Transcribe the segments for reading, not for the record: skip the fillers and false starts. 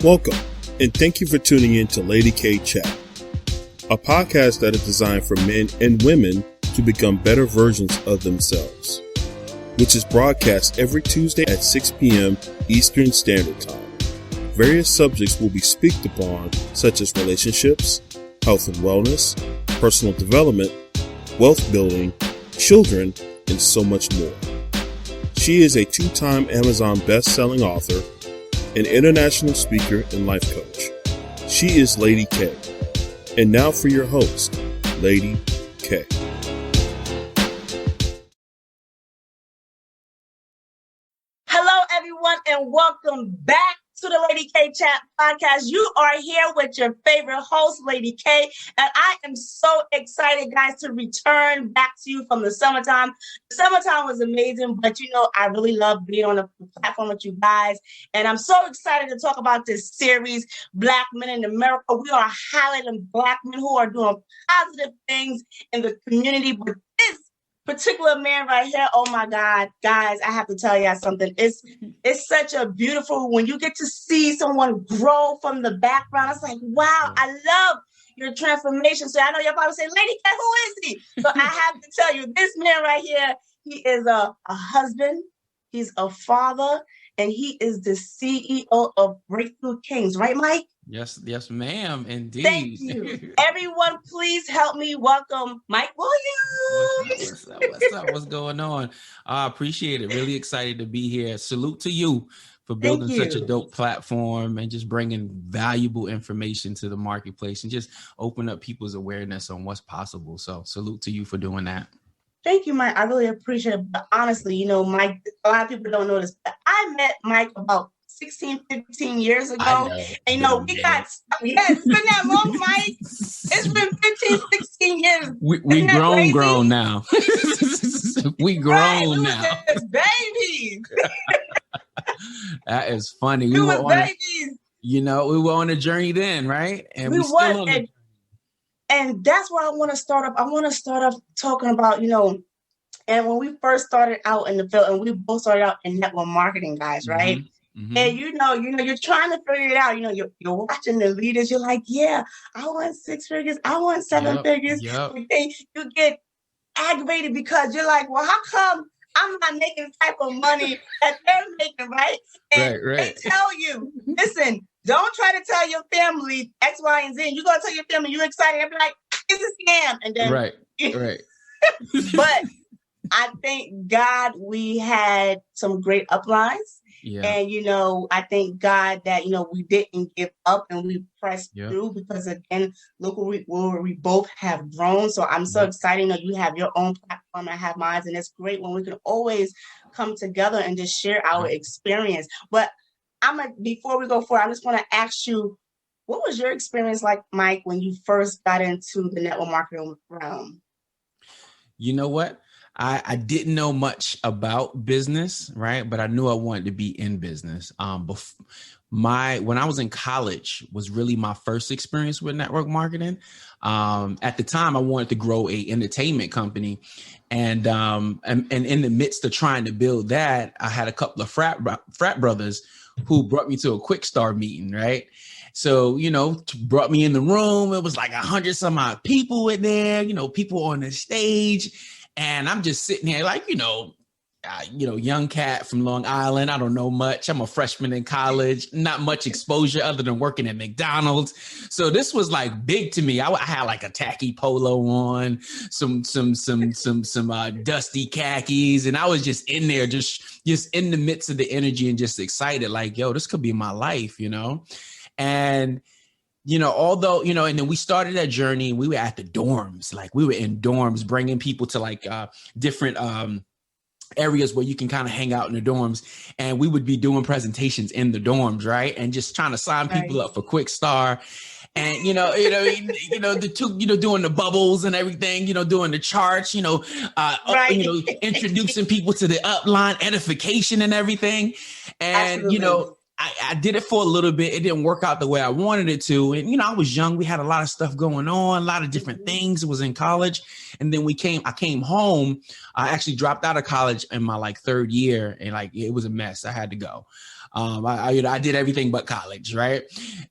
Welcome, and thank you for tuning in to Lady K Chat, a podcast that is designed for men and women to become better versions of themselves, which is broadcast every Tuesday at 6 p.m. Eastern Standard Time. Various subjects will be spoken upon, such as relationships, health and wellness, personal development, wealth building, children, and so much more. She is a 2-time Amazon best-selling author, an international speaker, and life coach. She is Lady K. And now for your host, Lady K. Hello, everyone, and welcome back to the Lady K Chat podcast. You are here with your favorite host, Lady K, and I am so excited, guys, to return back to you from the summertime. The summertime was amazing, but I really love being on the platform with you guys, and I'm so excited to talk about this series, Black Men in America. We are highlighting Black men who are doing positive things in the community, but this particular man right here, oh my God, guys, I have to tell you something. It's such a beautiful, when you get to see someone grow from the background, it's like, wow, I love your transformation. So I know you're probably saying, Lady K, who is he? So I have to tell you, this man right here, he is a husband, he's a father, and he is the CEO of Breakthrough Kings, right, Mike? Yes, ma'am. Indeed. Thank you. Everyone, please help me welcome Mike Wiiliams. What's up? What's going on? I appreciate it. Really excited to be here. Salute to you for building such a dope platform and just bringing valuable information to the marketplace and just open up people's awareness on what's possible. So salute to you for doing that. Thank you, Mike. I really appreciate it. But honestly, Mike, a lot of people don't know this, but I met Mike about 16, 15 years ago. And we got, it's been that long, Mike. It's been 15, 16 years. We grown now. We grown now. Babies. That is funny. We were babies. We were on a journey then, right? And we still on the journey. And that's where I want to start up. I want to start off talking about, and when we first started out in the field, and we both started out in network marketing, guys, right? Mm-hmm. And you're trying to figure it out. You're watching the leaders. You're like, yeah, I want 6 figures. I want 7 figures. Yep. But then you get aggravated because you're like, well, how come I'm not making the type of money that they're making, right? And right. They tell you, listen, don't try to tell your family X, Y, and Z. You're going to tell your family you're excited. They'll be like, it's a scam. And then, right. But I thank God we had some great uplines. Yeah. And, I thank God that, we didn't give up and we pressed through because, again, look where we both have grown. So I'm so excited. You have your own platform, I have mine. And it's great when we can always come together and just share our experience. But before we go forward, I just want to ask you, what was your experience like, Mike, when you first got into the network marketing realm? You know what? I didn't know much about business, right? But I knew I wanted to be in business. When I was in college was really my first experience with network marketing. At the time, I wanted to grow a entertainment company, and in the midst of trying to build that, I had a couple of frat brothers who brought me to a quick start meeting, right? So, brought me in the room. It was like 100 some odd people in there, people on the stage. And I'm just sitting here like, young cat from Long Island. I don't know much. I'm a freshman in college, not much exposure other than working at McDonald's. So this was like big to me. I had like a tacky polo on, some dusty khakis. And I was just in there, just in the midst of the energy and just excited, like, yo, this could be my life, And although, and then we started that journey, we were at the dorms, like we were in dorms, bringing people to like different areas where you can kind of hang out in the dorms. And we would be doing presentations in the dorms, right? And just trying to sign people up for Quick Star. And, doing the bubbles and everything, doing the charts, introducing people to the upline, edification and everything. And, Absolutely. I did it for a little bit. It didn't work out the way I wanted it to. And, I was young. We had a lot of stuff going on, a lot of different things. It was in college. And then I came home. I actually dropped out of college in my 3rd year and it was a mess. I had to go. I did everything but college, right?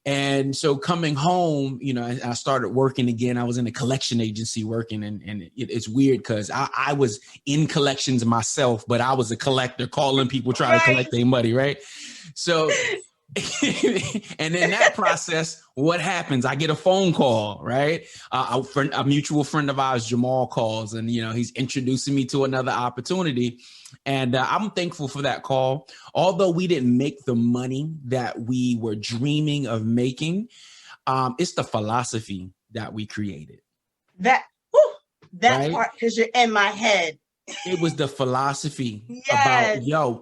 And so coming home, I started working again. I was in a collection agency working, and it's weird because I was in collections myself, but I was a collector calling people trying to collect their money, right? So and in that process, what happens? I get a phone call, right? A mutual friend of ours, Jamal, calls, and he's introducing me to another opportunity, and I'm thankful for that call. Although we didn't make the money that we were dreaming of making, it's the philosophy that we created. That right? Part, because you're in my head. It was the philosophy about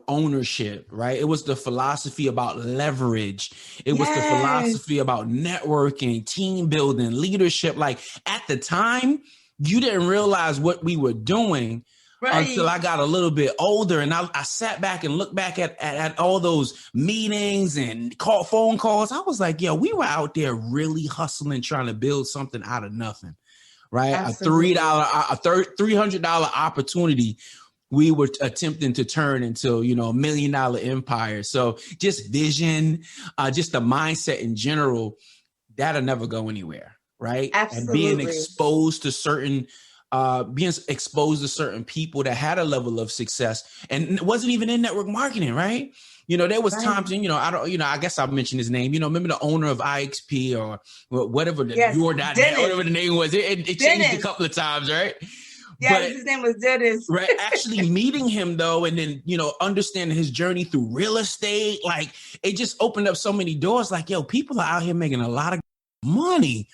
ownership, right? It was the philosophy about leverage. It was the philosophy about networking, team building, leadership. Like at the time, you didn't realize what we were doing until I got a little bit older. And I sat back and looked back at all those meetings and phone calls. I was like, we were out there really hustling, trying to build something out of nothing. Right. Absolutely. A $300 opportunity we were attempting to turn into, $1 million empire. So just vision, just the mindset in general, that'll never go anywhere. Right. Absolutely. And being exposed to certain people that had a level of success, and it wasn't even in network marketing. Right. There was times, and I guess I'll mention his name. Remember the owner of IXP or whatever whatever the name was. It changed a couple of times, right? Yeah, his name was Dennis. Right. Actually meeting him though, and then understanding his journey through real estate, like it just opened up so many doors. Like, people are out here making a lot of money.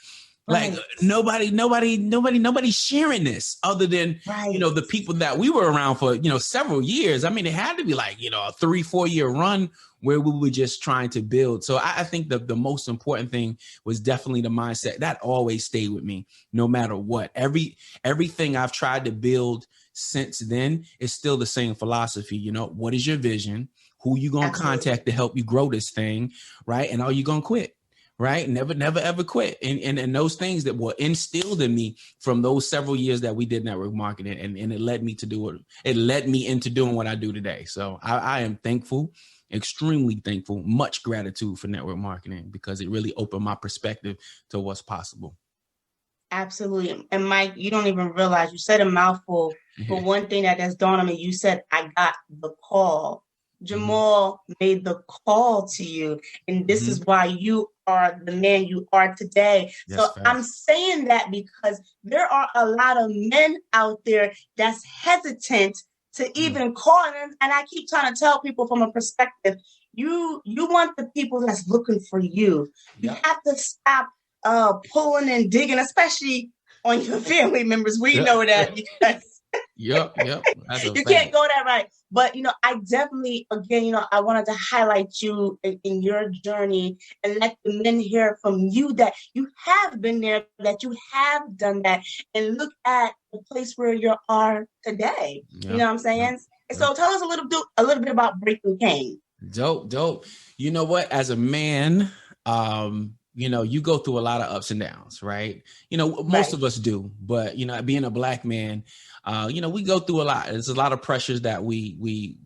Like nobody's sharing this other than, the people that we were around for, several years. I mean, it had to be like, a 3-4 year run where we were just trying to build. So I think the most important thing was definitely the mindset that always stayed with me no matter what. Everything I've tried to build since then is still the same philosophy. What is your vision? Who you going to contact to help you grow this thing? Right. And are you going to quit? Right. Never, ever quit. And those things that were instilled in me from those several years that we did network marketing, and it led me to do it. It led me into doing what I do today. So I am thankful, extremely thankful, much gratitude for network marketing because it really opened my perspective to what's possible. Absolutely. And Mike, you don't even realize you said a mouthful, but one thing that has dawned on me, you said, I got the call. Jamal made the call to you, and this is why you are the man you are today. Yes, so I'm saying that because there are a lot of men out there that's hesitant to even call. And I keep trying to tell people from a perspective, you want the people that's looking for you. You have to stop pulling and digging, especially on your family members. We know that because Yep. You can't go that right. But, I definitely, again, I wanted to highlight you in your journey and let the men hear from you that you have been there, that you have done that, and look at the place where you are today. Yep. You know what I'm saying? Yep. And so tell us a little bit about Breakthrough King. Dope. You know what? As a man, you go through a lot of ups and downs, right? Most of us do, but, being a Black man, we go through a lot. There's a lot of pressures that we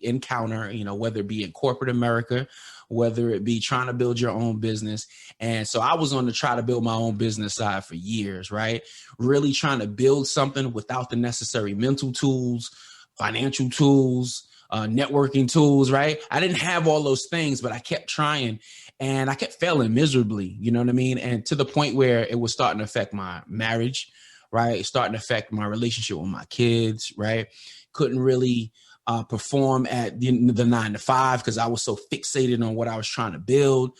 encounter, whether it be in corporate America, whether it be trying to build your own business. And so I was on the try to build my own business side for years, right? Really trying to build something without the necessary mental tools, financial tools, networking tools, right? I didn't have all those things, but I kept trying and I kept failing miserably, you know what I mean? And to the point where it was starting to affect my marriage, right? It's starting to affect my relationship with my kids, right? Couldn't really perform at the 9 to 5 because I was so fixated on what I was trying to build.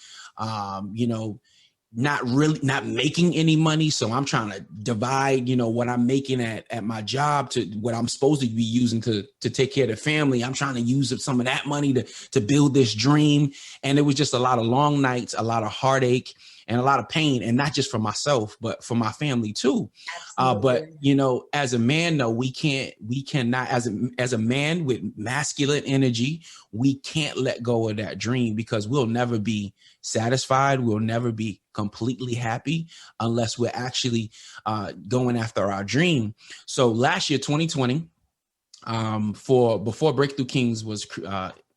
Not making any money. So I'm trying to divide, what I'm making at my job to what I'm supposed to be using to take care of the family. I'm trying to use up some of that money to build this dream. And it was just a lot of long nights, a lot of heartache, and a lot of pain, and not just for myself, but for my family too. But as a man, though, we cannot, as a man with masculine energy, we can't let go of that dream because we'll never be satisfied. We'll never be completely happy unless we're actually going after our dream. So last year, 2020, before Breakthrough Kings was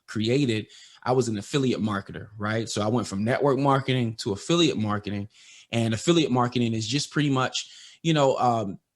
created, I was an affiliate marketer, right? So I went from network marketing to affiliate marketing, and affiliate marketing is just pretty much,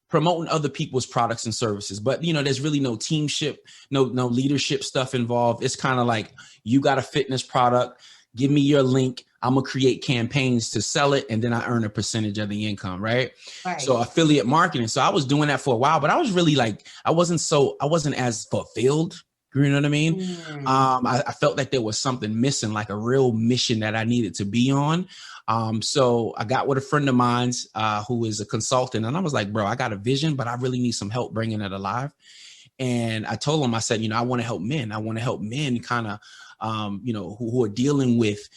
promoting other people's products and services. But, there's really no teamship, no leadership stuff involved. It's kind of like, you got a fitness product, give me your link. I'm going to create campaigns to sell it, and then I earn a percentage of the income, right? So affiliate marketing. So I was doing that for a while, but I was really like, I wasn't as fulfilled. You know what I mean? I felt like there was something missing, like a real mission that I needed to be on. So I got with a friend of mine's who is a consultant, and I was like, bro, I got a vision, but I really need some help bringing it alive. And I told him, I said, I want to help men. I want to help men kind of, who are dealing with,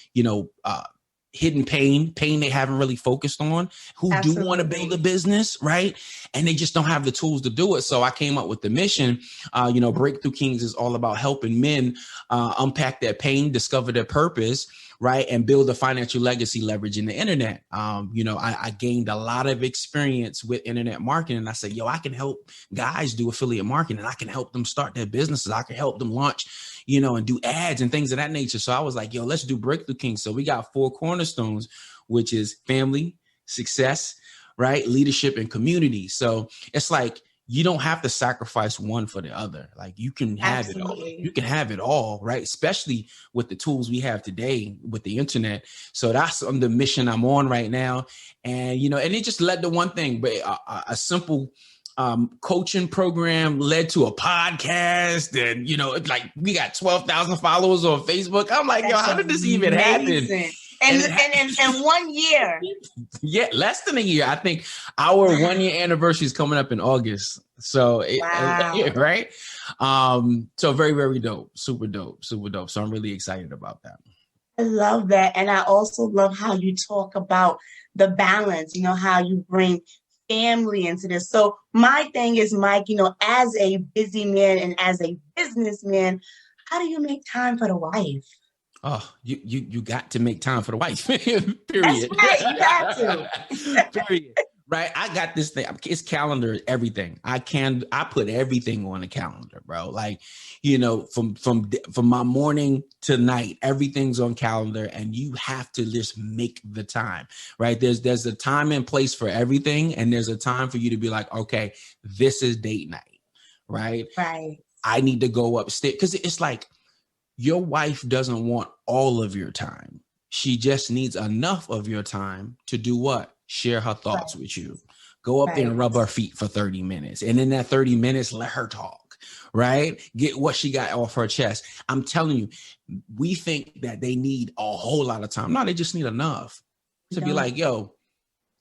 hidden pain they haven't really focused on, who do want to build a business, right? And they just don't have the tools to do it. So I came up with the mission. Breakthrough Kings is all about helping men unpack their pain, discover their purpose, right? And build a financial legacy leveraging the internet. I gained a lot of experience with internet marketing. I said, I can help guys do affiliate marketing. I can help them start their businesses. I can help them launch, and do ads and things of that nature. So I was like, let's do Breakthrough Kings. So we got 4 cornerstones, which is family, success, right? Leadership and community. So it's like, you don't have to sacrifice one for the other. Like, you can have it all. You can have it all, right? Especially with the tools we have today with the internet. So that's the mission I'm on right now. And, and it just led to one thing, but a simple coaching program led to a podcast, and like we got 12,000 followers on Facebook. I'm like, how did this even happen? And in 1 year. Yeah, less than a year. I think our 1 year anniversary is coming up in August. So right. So very, very dope. Super dope. Super dope. So I'm really excited about that. I love that. And I also love how you talk about the balance, how you bring family into this. So my thing is, Mike, as a busy man and as a businessman, how do you make time for the wife? Oh, you got to make time for the wife. Period. That's right. You have to. Period. Right. I got this thing. It's calendar, everything. I put everything on the calendar, bro. Like, from my morning to night, everything's on calendar, and you have to just make the time, right? There's a time and place for everything. And there's a time for you to be like, okay, this is date night, right? Right. I need to go upstairs, because it's like, your wife doesn't want all of your time. She just needs enough of your time to do what? Share her thoughts with you. Go up there and rub her feet for 30 minutes. And in that 30 minutes, let her talk, right? Get what she got off her chest. I'm telling you, we think that they need a whole lot of time. No, they just need enough to be like,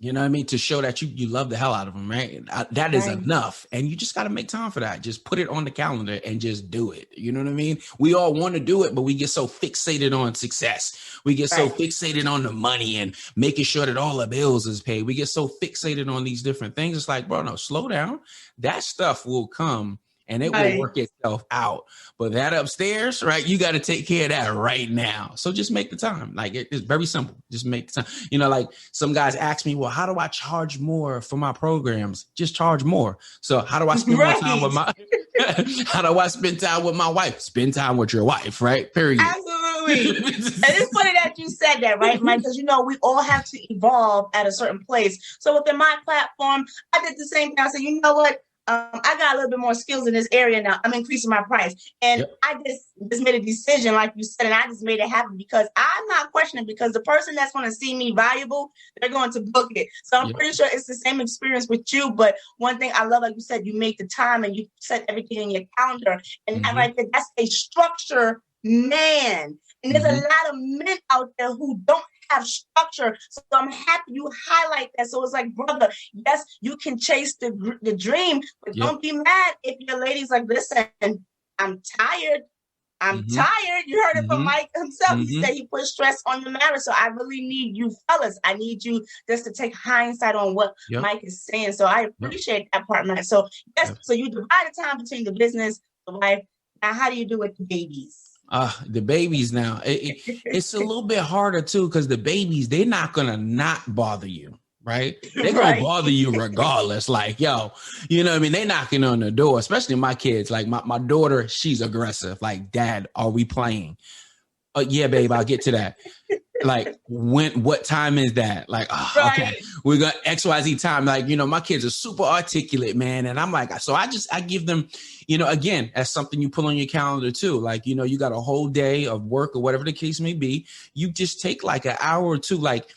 you know what I mean? To show that you love the hell out of them, right? That is enough. And you just got to make time for that. Just put it on the calendar and just do it. You know what I mean? We all want to do it, but we get so fixated on success. We get so fixated on the money and making sure that all the bills is paid. We get so fixated on these different things. It's like, bro, no, slow down. That stuff will come and it will work itself out. But that upstairs, right, you got to take care of that right now. So just make the time. Like, it's very simple. Just make the time. Like some guys ask me, well, how do I charge more for my programs? Just charge more. So how do I spend more time with how do I spend time with my wife? Spend time with your wife, right? Period. Absolutely. And it's funny that you said that, right, Mike? Because, we all have to evolve at a certain place. So within my platform, I did the same thing. I said, you know what? I got a little bit more skills in this area now. I'm increasing my price. And I just made a decision, like you said, and I just made it happen because I'm not questioning, because the person that's going to see me valuable, they're going to book it. So I'm pretty sure it's the same experience with you. But one thing I love, like you said, you make the time and you set everything in your calendar. And that's a structure man. And there's a lot of men out there who don't have structure. So I'm happy you highlight that. So it's like, brother, yes, you can chase the dream, but don't be mad if your lady's like, listen, I'm tired. I'm tired. You heard it from Mike himself. He said he put stress on the marriage. So I really need you fellas. I need you just to take hindsight on what Mike is saying. So I appreciate that part, Mike. So yes, so you divide the time between the business, the wife. Now, how do you do with the babies? The babies now, it's a little bit harder too, because the babies, they're not going to not bother you, right? They're going to bother you regardless. Like, yo, you know what I mean? They're knocking on the door, especially my kids. Like my daughter, she's aggressive. Like, Dad, are we playing? Oh yeah, babe, I'll get to that. Like what time is that? Like, oh, Right. okay, we got XYZ time. Like, my kids are super articulate, man. And I'm like, so I give them, again, as something you put on your calendar too. Like, you got a whole day of work or whatever the case may be. You just take like an hour or two. Like,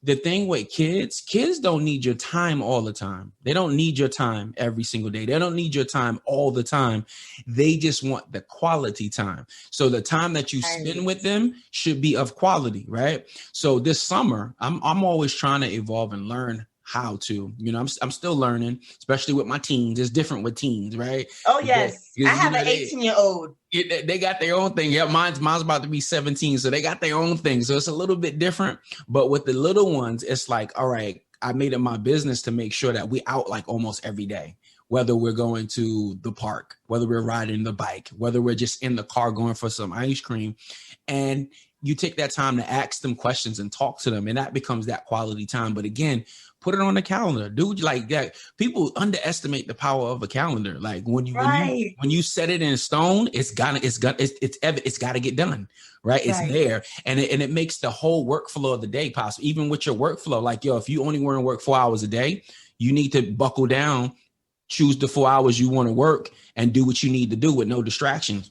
the thing with kids don't need your time all the time. They don't need your time every single day. They don't need your time all the time. They just want the quality time. So the time that you spend with them should be of quality, right? So this summer, I'm always trying to evolve and learn how to, I'm still learning, especially with my teens. It's different with teens, right? Oh, yes. I have an 18-year-old. They got their own thing. Yeah, mine's about to be 17, so they got their own thing. So it's a little bit different. But with the little ones, it's like, all right, I made it my business to make sure that we out like almost every day, whether we're going to the park, whether we're riding the bike, whether we're just in the car going for some ice cream. And you take that time to ask them questions and talk to them, and that becomes that quality time. But again, put it on the calendar, dude. Like that, people underestimate the power of a calendar. Like when you set it in stone, it's got to get done, right? It's there, and it makes the whole workflow of the day possible. Even with your workflow, like if you only want to work 4 hours a day, you need to buckle down, choose the 4 hours you want to work, and do what you need to do with no distractions.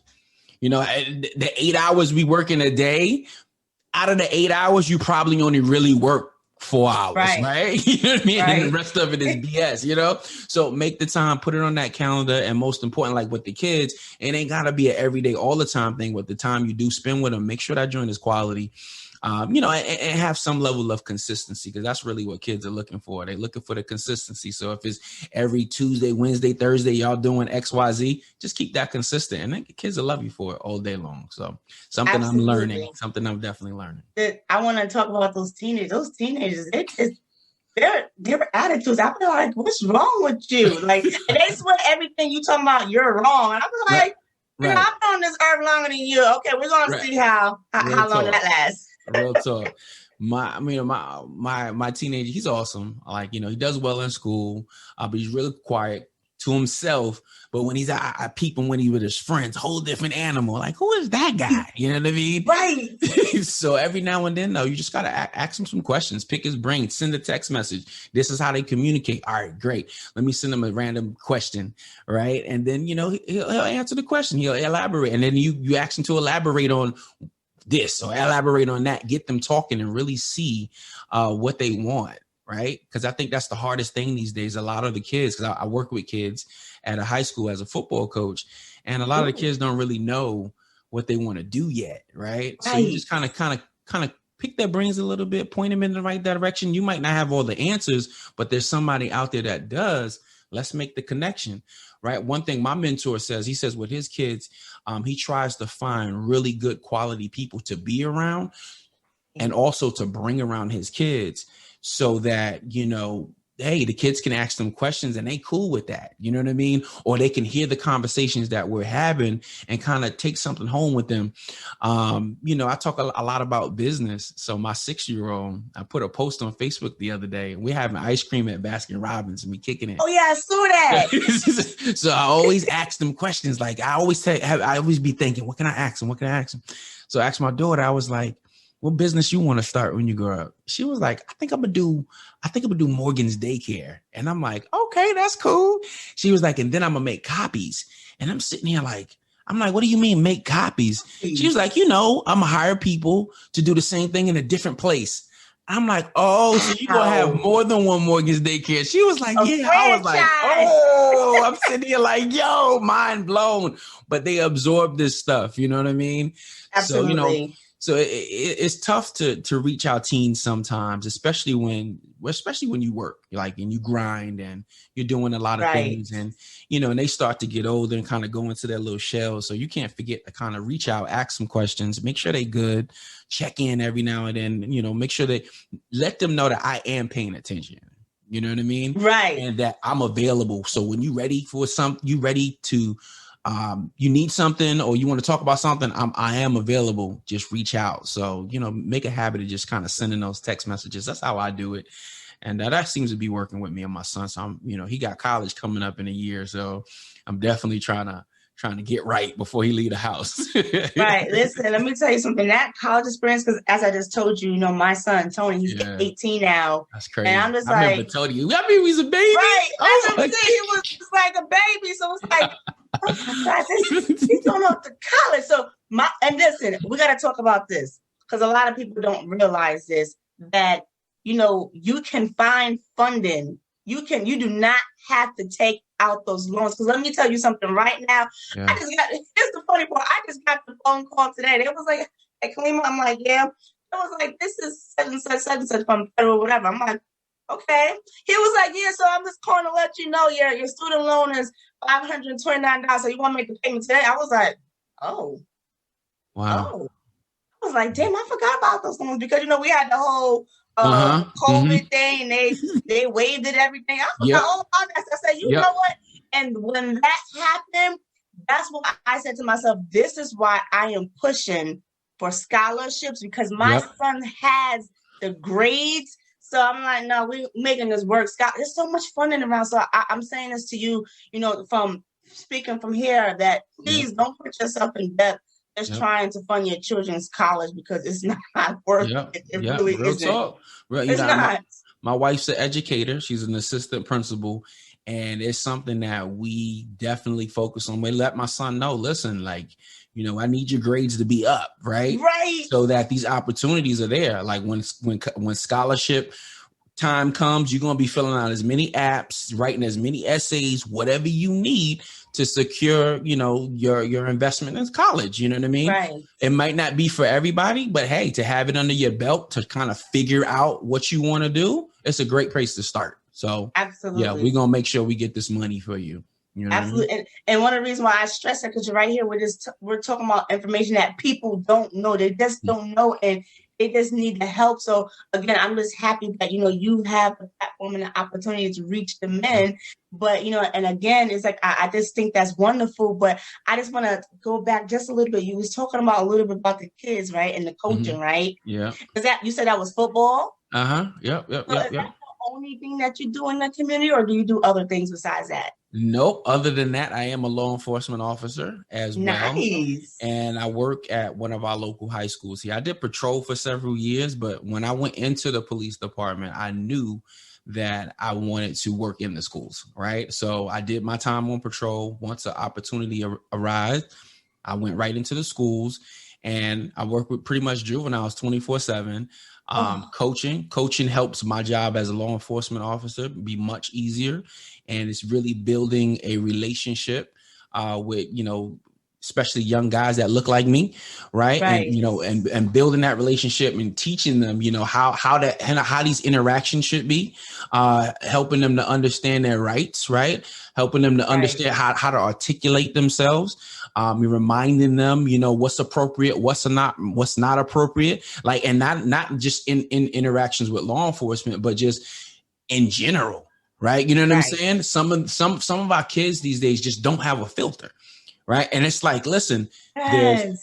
The 8 hours we work in a day, out of the 8 hours, you probably only really work 4 hours, right? You know what I mean? Right. And the rest of it is BS, So make the time, put it on that calendar. And most important, like with the kids, it ain't got to be an everyday, all the time thing. With the time you do spend with them, make sure that joint is quality. And have some level of consistency, because that's really what kids are looking for. They're looking for the consistency. So if it's every Tuesday, Wednesday, Thursday, y'all doing XYZ, just keep that consistent, and then the kids will love you for it all day long. So something I'm learning, something I'm definitely learning. I want to talk about those teenagers. Those teenagers, their attitudes. I feel like, what's wrong with you? Like, they swear everything you talking about, you're wrong. And I'm like, I've been on this earth longer than you. Okay, we're gonna see how long that lasts. Real talk. My teenager, he's awesome. Like, he does well in school, but he's really quiet to himself. But when he's out, I peep him when he's with his friends, whole different animal. Like, who is that guy? You know what I mean? Right. So every now and then, though, you just got to ask him some questions, pick his brain, send a text message. This is how they communicate. All right, great. Let me send him a random question, right? And then, he'll answer the question. He'll elaborate. And then you ask him to elaborate on this or elaborate on that, get them talking and really see what they want, right? Because I think that's the hardest thing these days. A lot of the kids, because I work with kids at a high school as a football coach, and a lot of the kids don't really know what they want to do yet, right? So you just kind of pick their brains a little bit, point them in the right direction. You might not have all the answers, but there's somebody out there that does. Let's make the connection, right? One thing my mentor says, he says with his kids, he tries to find really good quality people to be around and also to bring around his kids so that, hey, the kids can ask them questions and they cool with that. You know what I mean? Or they can hear the conversations that we're having and kind of take something home with them. I talk a lot about business. So my 6-year-old, I put a post on Facebook the other day. We're having ice cream at Baskin Robbins and we kicking it. Oh yeah, I saw that. So I always ask them questions. Like I always be thinking, what can I ask them? What can I ask them? So I asked my daughter, I was like, what business you want to start when you grow up? She was like, I think I'm gonna do Morgan's daycare. And I'm like, okay, that's cool. She was like, and then I'm gonna make copies. And I'm sitting here like, what do you mean make copies? She was like, I'm gonna hire people to do the same thing in a different place. I'm like, oh, so you're gonna have more than one Morgan's daycare. She was like, yeah. I was like, oh, I'm sitting here like, yo, mind blown. But they absorb this stuff, you know what I mean? Absolutely. So it's tough to reach our teens sometimes, especially when you work, like, and you grind and you're doing a lot of things, and and they start to get older and kind of go into their little shells. So you can't forget to kind of reach out, ask some questions, make sure they good, check in every now and then, make sure they let them know that I am paying attention. You know what I mean? Right. And that I'm available. So when you ready for you ready to you need something or you want to talk about something, I am available. Just reach out. So, make a habit of just kind of sending those text messages. That's how I do it. And that seems to be working with me and my son. So he got college coming up in a year. So I'm definitely trying to trying to get right before he leave the house. Right. Listen, let me tell you something. That college experience, because as I just told you, my son Tony, he's 18 now. That's crazy. And I'm just I remember Tony. He was a baby. Right. Oh, That's what I'm saying. He was just like a baby. So it's like, oh my God, he's going off to college. So and listen, we got to talk about this because a lot of people don't realize this, that you can find funding. You do not have to take out those loans. Because let me tell you something right now. Yeah. Here's the funny part. I just got the phone call today. It was like, hey, Kalima, I'm like, yeah. It was like, this is such and such from federal, whatever. I'm like, okay. He was like, yeah, so I'm just calling to let you know your student loan is $529. So you want to make the payment today? I was like, oh. Wow. Oh. I was like, damn, I forgot about those loans because, we had the whole COVID thing, and they waived it, everything. I forgot all about that. So I said, you know what? And when that happened, that's what I said to myself, this is why I am pushing for scholarships, because my son has the grades. So I'm like, no, we're making this work. There's so much funding around. So I'm saying this to you, from speaking from here, that please don't put yourself in debt just trying to fund your children's college, because it's not worth it. It really Real isn't. Talk. It's not. My wife's an educator. She's an assistant principal. And it's something that we definitely focus on. We let my son know, listen, like, I need your grades to be up, right? Right. So that these opportunities are there. Like when scholarship time comes, you're going to be filling out as many apps, writing as many essays, whatever you need to secure, your investment in college. You know what I mean? Right. It might not be for everybody, but hey, to have it under your belt to kind of figure out what you want to do, it's a great place to start. So absolutely, yeah, we're gonna make sure we get this money for you. Absolutely, I mean? and one of the reasons why I stress it, because you're right here, we're talking about information that people don't know. They just don't know, and they just need the help. So again, I'm just happy that you have the platform and the opportunity to reach the men. But and again, it's like I just think that's wonderful. But I just want to go back just a little bit. You was talking about a little bit about the kids, right, and the coaching, right? Yeah. Is that you said that was football? Yep. Only thing that you do in the community, or do you do other things besides that? Nope. Other than that, I am a law enforcement officer as well. Nice. And I work at one of our local high schools here. I did patrol for several years, but when I went into the police department, I knew that I wanted to work in the schools, right? So I did my time on patrol. Once an opportunity arose, I went right into the schools, and I work with pretty much juveniles 24/7. Coaching helps my job as a law enforcement officer be much easier, and it's really building a relationship with especially young guys that look like me, right? And and building that relationship and teaching them how these interactions should be, helping them to understand their rights, right? Helping them to understand how to articulate themselves. Reminding them, what's appropriate, what's not appropriate, like, and not just in interactions with law enforcement, but just in general, right? You know what I'm saying? Some of our kids these days just don't have a filter, right? And it's like, listen,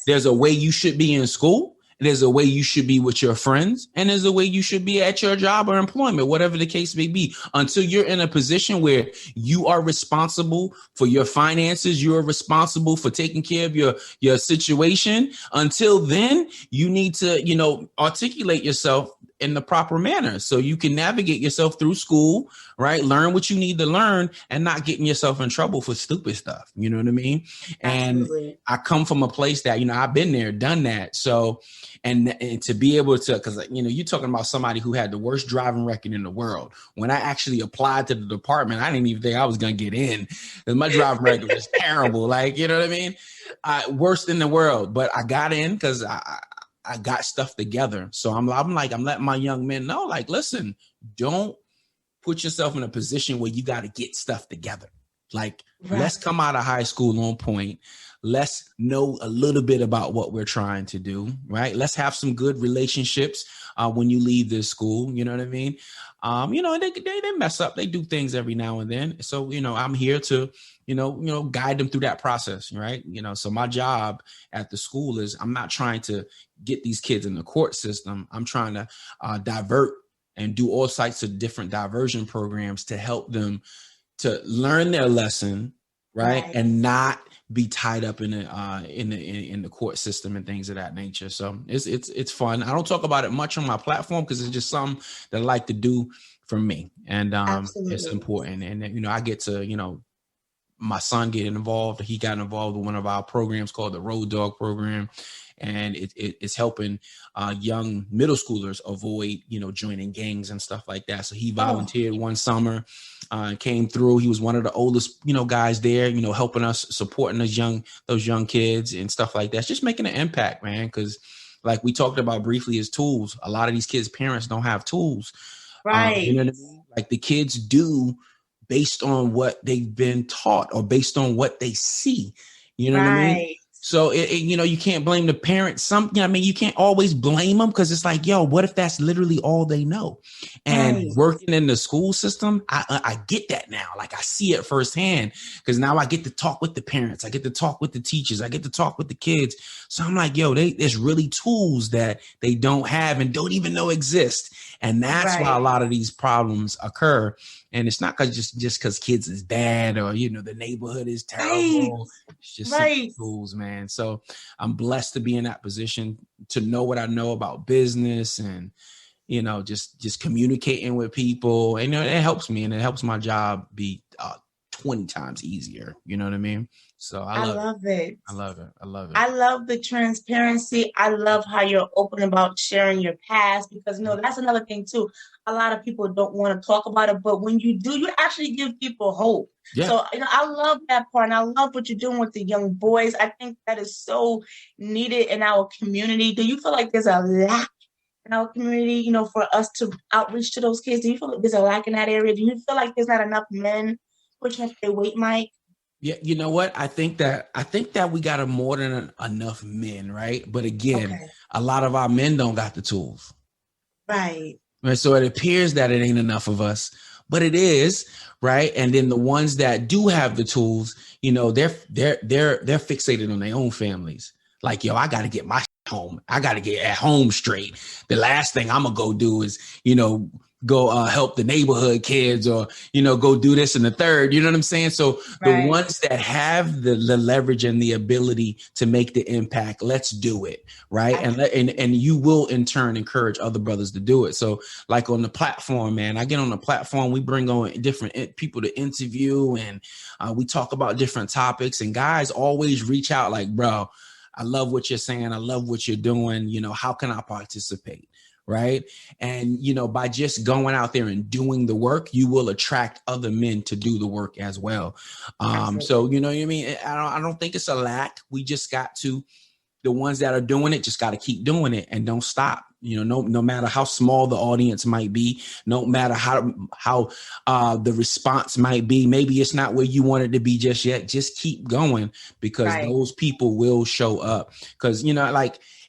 there's a way you should be in school. There's a way you should be with your friends, and there's a way you should be at your job or employment, whatever the case may be, until you're in a position where you are responsible for your finances. You are responsible for taking care of your situation. Until then, you need to, articulate yourself in the proper manner so you can navigate yourself through school, right? Learn what you need to learn and not getting yourself in trouble for stupid stuff. You know what I mean? Absolutely. And I come from a place that, I've been there, done that. So, and to be able to, because, you're talking about somebody who had the worst driving record in the world. When I actually applied to the department, I didn't even think I was going to get in, because my driving record was terrible. Like, you know what I mean? Worst in the world. But I got in because I got stuff together. So I'm letting my young men know, like, listen, don't put yourself in a position where you got to get stuff together. Like, let's come out of high school on point. Let's know a little bit about what we're trying to do, right? Let's have some good relationships when you leave this school. You know what I mean? They mess up. They do things every now and then. So, I'm here to, guide them through that process, right? So my job at the school is, I'm not trying to get these kids in the court system. I'm trying to divert and do all types of different diversion programs to help them to learn their lesson, right? And not be tied up in the court system and things of that nature. So it's fun. I don't talk about it much on my platform because it's just something that I like to do for me, and it's important. And I get to my son get involved. He got involved with one of our programs called the Road Dog program. And it's helping young middle schoolers avoid, joining gangs and stuff like that. So he volunteered one summer, came through. He was one of the oldest, guys there, helping us, supporting those young kids and stuff like that. It's just making an impact, man. Because like we talked about briefly, is tools. A lot of these kids' parents don't have tools. Right. You know what I mean? Like the kids do based on what they've been taught or based on what they see. You know what I mean? So, you can't blame the parents. You can't always blame them because it's like, what if that's literally all they know? And working in the school system, I get that now. Like I see it firsthand because now I get to talk with the parents. I get to talk with the teachers. I get to talk with the kids. So I'm like, there's really tools that they don't have and don't even know exist. And that's why a lot of these problems occur. And it's not just because kids is bad or, the neighborhood is terrible. It's just simple tools, man. So I'm blessed to be in that position to know what I know about business and, just communicating with people. And it helps me and it helps my job be 20 times easier. You know what I mean? So I love it. I love it. I love the transparency. I love how you're open about sharing your past because, that's another thing too. A lot of people don't want to talk about it, but when you do, you actually give people hope. Yeah. So, I love that part. And I love what you're doing with the young boys. I think that is so needed in our community. Do you feel like there's a lack in our community, for us to outreach to those kids? Do you feel like there's a lack in that area? Do you feel like there's not enough men pushing up their weight, Mike? Yeah, you know what? I think that we got more than enough men, right? But again, a lot of our men don't got the tools. Right. So it appears that it ain't enough of us, but it is, right? And then the ones that do have the tools, they're fixated on their own families. Like, I got to get my home. I got to get at home straight. The last thing I'm gonna go do is, go help the neighborhood kids or, go do this and the third, you know what I'm saying? So the ones that have the leverage and the ability to make the impact, let's do it. Right. And you will in turn encourage other brothers to do it. So like on the platform, man, I get on the platform, we bring on different people to interview and we talk about different topics and guys always reach out like, bro, I love what you're saying. I love what you're doing. How can I participate? Right. And, by just going out there and doing the work, you will attract other men to do the work as well. So, you know what I mean? I don't think it's a lack. We just got to, the ones that are doing it, just got to keep doing it and don't stop. No matter how small the audience might be, no matter how the response might be, maybe it's not where you want it to be just yet. Just keep going because those people will show up. Because,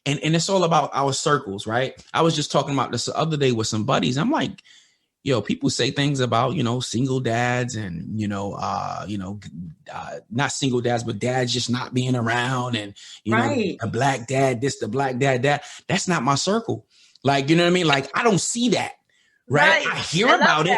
and it's all about our circles, right? I was just talking about this the other day with some buddies. I'm like, people say things about, single dads and, not single dads, but dads just not being around and, a black dad, the black dad, that. That's not my circle. Like, you know what I mean? Like, I don't see that. Right. I hear about it,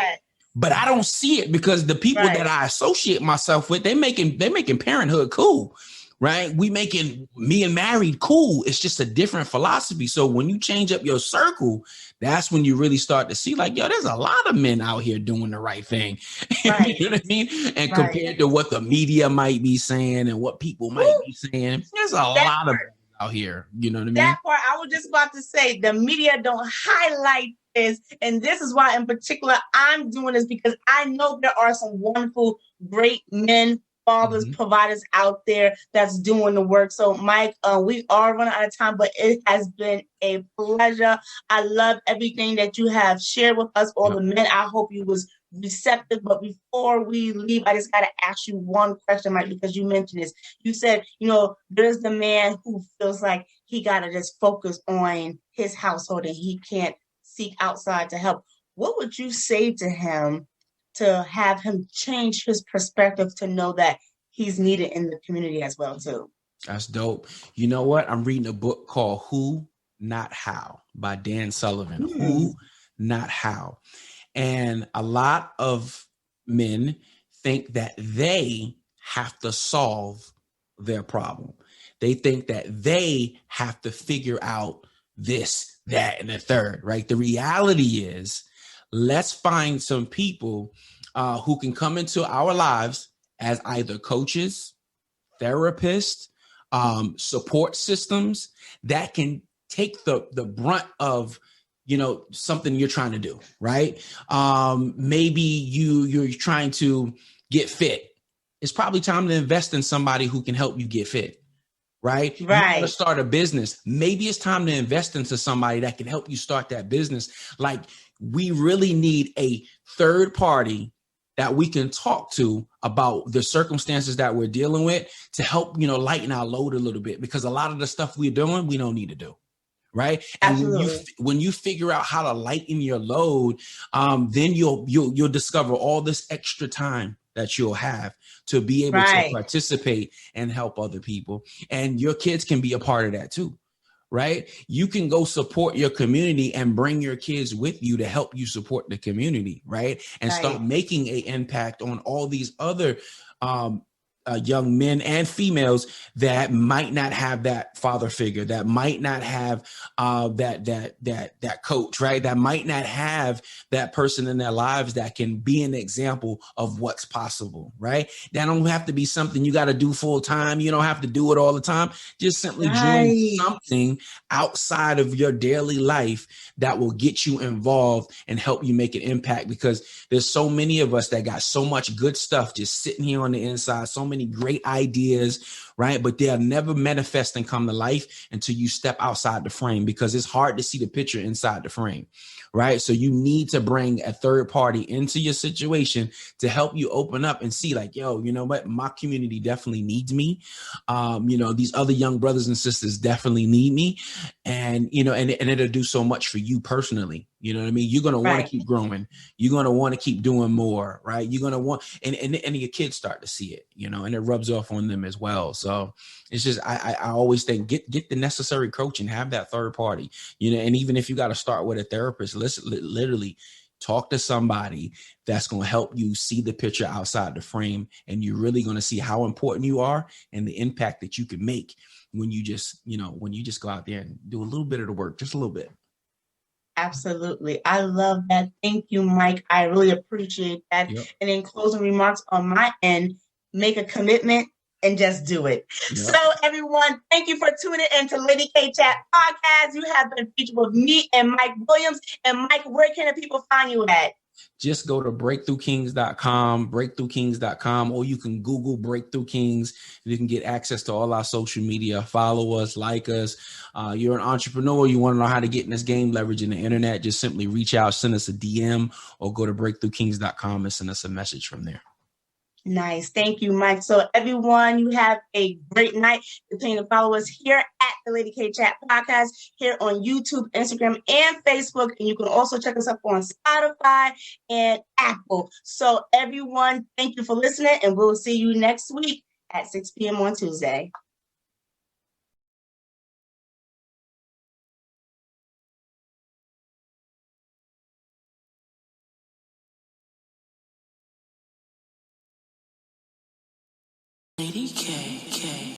but I don't see it because the people that I associate myself with, they're making parenthood cool. Right. We making me and married cool. It's just a different philosophy. So when you change up your circle, that's when you really start to see like, there's a lot of men out here doing the right thing. Right. You know what I mean? And compared to what the media might be saying and what people might be saying, there's a lot of men out here. You know what I mean? That part, I was just about to say, the media don't highlight this. And this is why in particular, I'm doing this because I know there are some wonderful, great men, fathers, providers out there that's doing the work. So, Mike, we are running out of time, but it has been a pleasure. I love everything that you have shared with us, all the men. I hope you was receptive. But before we leave, I just got to ask you one question, Mike, because you mentioned this. You said, there's the man who feels like he got to just focus on his household and he can't seek outside to help. What would you say to him to have him change his perspective to know that he's needed in the community as well, too? That's dope. You know what? I'm reading a book called Who, Not How by Dan Sullivan. Who, Not How. And a lot of men think that they have to solve their problem. They think that they have to figure out this, that, and the third, right? The reality is, let's find some people who can come into our lives as either coaches, therapists, support systems that can take the brunt of something you're trying to do, right? Maybe you're trying to get fit. It's probably time to invest in somebody who can help you get fit, right? You want to start a business. Maybe it's time to invest into somebody that can help you start that business. Like, we really need a third party that we can talk to about the circumstances that we're dealing with to help, lighten our load a little bit, because a lot of the stuff we're doing, we don't need to do. Right. And when you figure out how to lighten your load, then you'll discover all this extra time that you'll have to be able to participate and help other people. And your kids can be a part of that too. Right. You can go support your community and bring your kids with you to help you support the community. Right. And start making an impact on all these other young men and females that might not have that father figure, that might not have that coach, right? That might not have that person in their lives that can be an example of what's possible, right? That don't have to be something you got to do full time. You don't have to do it all the time. Just simply doing something outside of your daily life that will get you involved and help you make an impact, because there's so many of us that got so much good stuff just sitting here on the inside, so many great ideas, right? But they'll never manifest and come to life until you step outside the frame, because it's hard to see the picture inside the frame, right? So you need to bring a third party into your situation to help you open up and see, like, yo, you know what? My community definitely needs me. These other young brothers and sisters definitely need me. And, and it'll do so much for you personally. You know what I mean? You're going to want to keep growing. You're going to want to keep doing more, right? You're going to want, and your kids start to see it, and it rubs off on them as well. So it's just, I always think get the necessary coaching, have that third party, and even if you got to start with a therapist, literally talk to somebody that's going to help you see the picture outside the frame. And you're really going to see how important you are and the impact that you can make when you just go out there and do a little bit of the work, just a little bit. Absolutely. I love that. Thank you, Mike. I really appreciate that. Yep. And in closing remarks on my end, make a commitment and just do it. Yep. So everyone, thank you for tuning in to Lady K Chat Podcast. You have been featured with me and Mike Wiiliams. And Mike, where can the people find you at? Just go to breakthroughkings.com, or you can Google Breakthrough Kings. You can get access to all our social media. Follow us, like us. You're an entrepreneur. You want to know how to get in this game, leveraging the internet. Just simply reach out, send us a DM, or go to breakthroughkings.com and send us a message from there. Nice. Thank you, Mike. So everyone, you have a great night. Continue to follow us here at the Lady K Chat Podcast, here on YouTube, Instagram, and Facebook. And you can also check us up on Spotify and Apple. So everyone, thank you for listening, and we'll see you next week at 6 p.m. on Tuesday. Lady K.